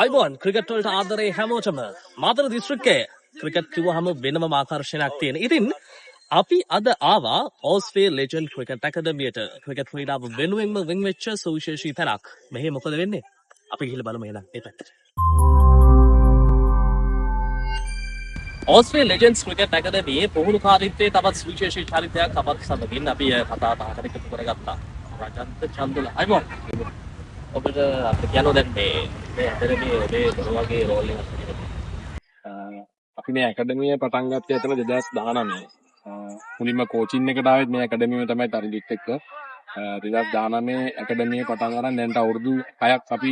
අයිබෝන් ක්‍රිකට් වලට ආදරේ හැමෝටම මාතර දිස්ත්‍රික්කයේ ක්‍රිකට් කිව්වහම වෙනම ආකර්ෂණයක් තියෙන. ඉතින් අපි අද ආවා ඕස්ට්‍රේලියා ලෙජන්ඩ් ක්‍රිකට් ඇකඩමියට. ක්‍රිකට් ක්‍රීඩාව වෙනුවෙන්ම වෙන් වෙච්ච සුවිශේෂී තැනක්. මෙහි මොකද වෙන්නේ? අපි ගිහිල්ලා බලමු එහෙනම් ඒ පැත්තට. ඕස්ට්‍රේලියා ලෙජන්ඩ්ස් ක්‍රිකට් ඇකඩමියේ පුහුණුකාරීත්වයේ තවත් සුවිශේෂී චරිතයක් අපත් සමගින් අපි කතා බහකට එකතු කරගත්තා. රජන්ත චන්දුල. අයිබෝන්. ඔබට අපිට කියනවා දැන් මේ ඇකඩමියේ ඔබේ මොන වගේ රෝල් එකක් අපි මේ ඇකඩමිය පටන් ගත්තේ අතන 2019. මුලින්ම කෝචින් එකට ආවෙත් මේ ඇකඩමියේ තමයි තරිඳුත් එක්ක. 2019 ඇකඩමිය පටන් ගන්න දැන්ට අවුරුදු 6ක් අපි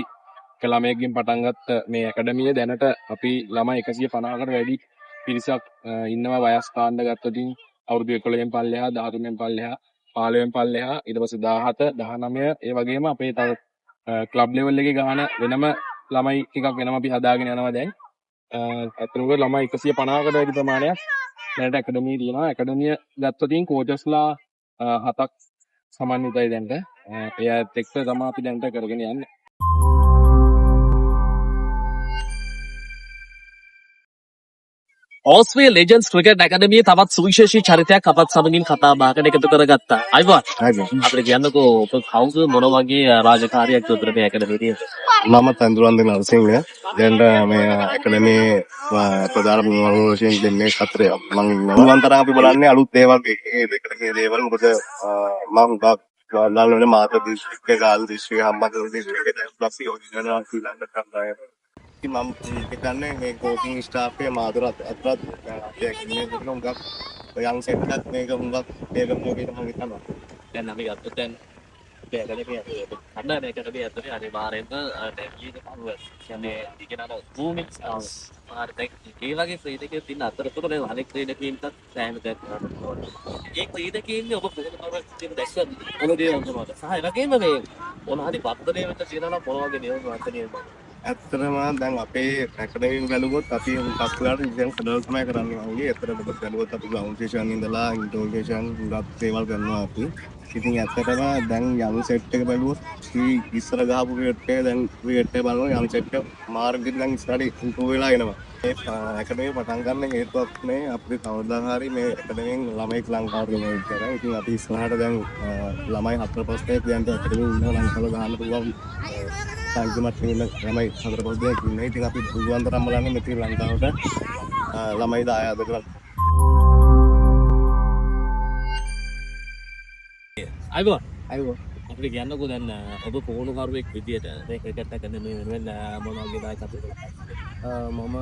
ළමයෙක්ගෙන් පටන් ගත්ත මේ ඇකඩමිය දැනට අපි ළමයි 150කට වැඩි පිරිසක් ඉන්නවා වයස් කාණ්ඩ ගත්තොත් අවුරුදු 11න් පල්ලෙහා 13න් පල්ලෙහා 15න් පල්ලෙහා ඊට පස්සේ 17 19 ඒ වගේම අපේ තව ක්ලබ් ලෙවල් එකේ ගහන වෙනම ළමයි ටිකක් වෙනම අපි හදාගෙන යනවා දැන්. ඇත්තටම ළමයි 150කට වැඩි ප්‍රමාණයක් දැනට ඇකඩමියේ තියෙනවා. ඇකඩමිය ගත්තොත් කෝචස්ලා 7ක් සමන්විතයි දැන්ට. එයාත් එක්ක තමයි අපි දැන්ට කරගෙන යන්නේ. ඕස්ට්‍රේලියා ලෙජන්ඩ්ස් ක්‍රිකට් ඇකඩමියේ තවත් සුවිශේෂී චරිතයක් අපත් සමගින් කතා බහකට එකතු කරගත්තා. අයිබෝන්. අපිට කියන්නකෝ ඔබ කවුද මොන වගේ රාජකාරියක් උතර මේ ඇකඩමියේ මම තන්දුරන්ද නරසිංහ. දැන් මේ ඇකඩමියේ ප්‍රධාන මුල් වශයෙන් දෙන්නේ සතරේ මම ඉන්නවා. මුලන්තරම් අපි බලන්නේ අලුත් දේවල් එකේ දේවල් මොකද මම ගාල්වල මාතර දිස්ත්‍රික්කයේ ගාල් දිස්ත්‍රික්කයේ හම්බන්තොට දිස්ත්‍රික්කයේ ප්ලස් යෝජනා ශ්‍රී ලංකා කණ්ඩායම. ඉතින් මම හිතන්නේ මේ කෝචිං ස්ටාෆ් එක මාතර අතරත් මේ හුඟක් යම් සෙට් එකක් මේක හුඟක් මේක මම හිතනවා. දැන් අපි ගත්තොත් දැන් ඇකඩමියේ කණ්ඩායමේකට ඇතුලේ අනිවාර්යෙන්ම ටෙක්නිකල් පවර් කියන්නේ ඉගෙනන බූමින් ස්ටාර්ස් මාර්ටෙක් ඒ වගේ ක්‍රීඩකයෝ ඉන්න අතරතුර මේ අනෙක් ක්‍රීඩකයන්ටත් සෑහෙන දෙයක් කරන්න ඕනේ. ඒ ක්‍රීඩකයන්ගේ ඔබ කොහොමද කවුරුත් දැක්කද? මොන දේ වුණාද? සහ ඒ වගේම මේ මොන හරි වර්ධනය වෙන්න තියෙනවා මොන වගේ දේවල් වර්ධනය වෙනවා? ඇත්තටම දැන් අපේ ඇකඩමියෙන් බැලුවොත් අපි හුඟක් වෙලාවට ඉතින් සදල් තමයි කරන්නේ වගේ. ඇත්තටම බැලුවොත් අපි ග්‍රවුන්ඩ් සෙෂන් ඉඳලා ඉන්ට්‍රෝගේෂන් හුඟක් දේවල් කරනවා අපි. ඉතින් ඇත්තටම දැන් යම් සෙට් එක බැලුවොත් ඉස්සර ගහපු ක්‍රිකට් එක දැන් ක්‍රිකට් එක බලනවා යම් සෙට් එක මාර්ගෙන් දැන් ඉස්සරහට ඉම්ප්‍රූව් වෙලා එනවා. මේ ඇකඩමිය පටන් ගන්න හේතුවක් මේ අපිට කවදා හරි මේ ඇකඩමියෙන් ළමයික් ලංකාවට ගෙනල්ලා ඉස්සරහ. ඉතින් අපි ඉස්සරහට දැන් ළමයි 4 5 දැන් ඇකඩමියේ ඉන්නවා ලංකාවට ගහන්න පුළුවන්. සංකීර්ණත් වෙන ළමයි 4 5 දෙනෙක් ඉන්නේ. ඉතින් අපි පුළුවන් තරම් බලන්නේ මෙතන ලංකාවට ළමයි දායාද කරලා. අයිබෝන්. අයියෝ අපිට කියන්නකෝ දැන් ඔබ පුහුණුකරුවෙක් විදියට මේ ක්‍රිකට් ඇකඩමියේ වෙනුවෙන් මොන වගේ දායකත්වයකට මම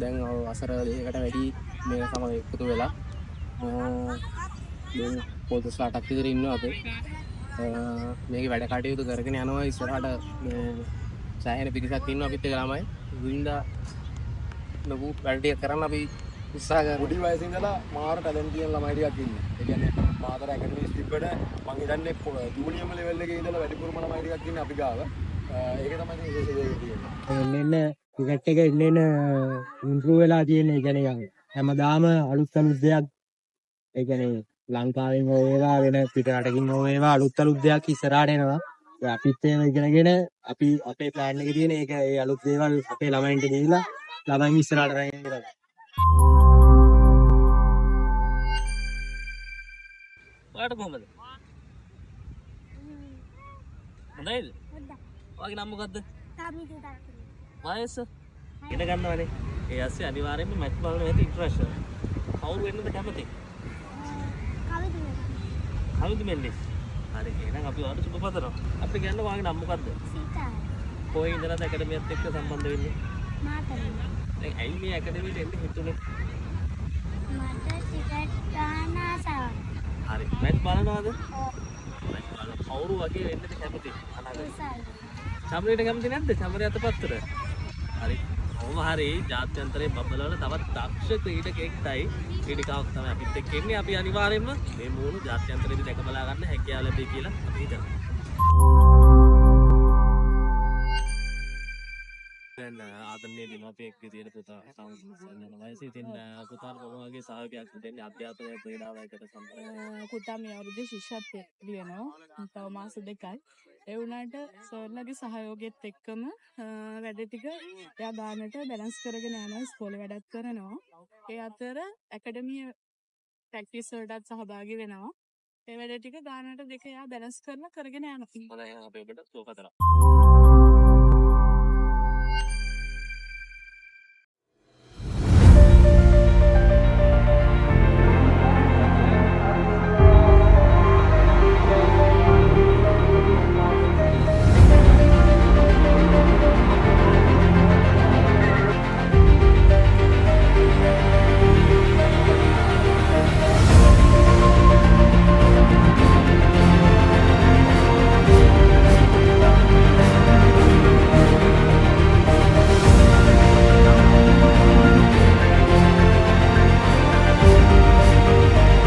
දැන් වසර දෙකකට වැඩි මේ සමග එකතු වෙලා දැන් පොතස්ලා 8ක් විතර ඉන්නවා අපි. මේකේ වැඩ කටයුතු කරගෙන යනවා ඉස්සරහට මේ සෑහෙන පිරිසක් ඉන්නවා අපිත් එක්ක ළමයි. වින්දා ලොකු වැඩ ටික කරන්න අපි උත්සාහ කරනවා. පොඩි වයසේ ඉඳලා මාර ටැලන්ට් තියෙන ළමයි ටිකක් ඉන්නේ. ඒ කියන්නේ මාතර ඇකඩමි ස්ටිප්පඩ මම හිතන්නේ ජූනියම් ලෙවල් එකේ ඉඳලා වැඩිපුරම ළමයි ටිකක් ඉන්නේ අපි ගාව. ඒක තමයි විශේෂ දේ තියෙන්නේ. එන්න ක්‍රිකට් එක එන්න ඉම්ප්‍රූව් වෙලා තියෙන. ඒ කියන්නේ හැමදාම අලුත් දෙයක්. ඒ කියන්නේ ලංකාවෙන් හෝ වේවා වෙන පිට රටකින් හෝ වේවා අලුත් දෙයක් ඉස්සරහට එනවා. අපිත් ඒව ඉගෙනගෙන අපි අපේ ප්ලෑන් එකේ තියෙන ඒක ඒ අලුත් දේවල් අපේ ළමයින්ට දීලා ළමයින් ඉස්සරහට රැගෙන යනවා. ඔයාලට කොහමද? හොඳයිද? ඔයාගේ නම මොකද්ද? වයස? ඉගෙන ගන්නවනේ. ඒ ඇස්සේ අනිවාර්යයෙන්ම මැච් බලන ඇති ඉන්ට්‍රස්ට්. කවුරු වෙන්නද කැමති? කවිද මෙන්ඩිස්. හරි එහෙනම් අපි ඔයාලට සුබ පතනවා. අපිට කියන්න ඔයාගේ නම මොකද්ද? සීතාර. කොහේ ඉඳලාද ඇකඩමියත් එක්ක සම්බන්ධ වෙන්නේ? මාතලේ. දැන් ඇයි මේ ඇකඩමියට එන්න හිතුනේ? මට ටිකට් ගන්න ආසාවක්. හරි. මැච් බලනවද? ඔව්. මැච් බලන කවුරු වගේ වෙන්නද කැමති? අනාගතේ. චමරේට කැමති නැද්ද? චමරේ අතපත්තට. හරි. කොහොම හරි ජාත්‍යන්තරයේ බබලවල තවත් දක්ෂ ක්‍රීඩකයෙක්ටයි ක්‍රීඩිකාවක් තමයි අපිත් එක්ක ඉන්නේ. අපි අනිවාර්යයෙන්ම මේ මූණු ජාත්‍යන්තරයේදී දැක බලා ගන්න හැකියාව ලැබෙයි කියලා අපි හිතනවා. දැන් ආදරණීය දිනපතියෙක්ගේ තියෙන පුතා සම්සන්න වයසේ ඉතින් පුතාට කොහොම වගේ සහයෝගයක් දෙන්නේ අධ්‍යාපනය ක්‍රීඩාවකට සම්බන්ධ පුතා මේ අවුරුද්දේ ශිෂ්‍යත්වය ලියනවා. තව මාස 2යි. ඒ වුණාට සර්ලගේ සහයෝගයත් එක්කම වැඩ ටික එයා ගානට බැලන්ස් කරගෙන යනවා ඉස්කෝලේ වැඩත් කරනවා. ඒ අතර ඇකඩමිය ප්‍රැක්ටිස් වලටත් සහභාගී වෙනවා. ඒ වැඩ ටික ගානට දෙක එයා බැලන්ස් කරලා කරගෙන යනවා. හොඳයි අපි ඔබට සුවපත් වෙනවා.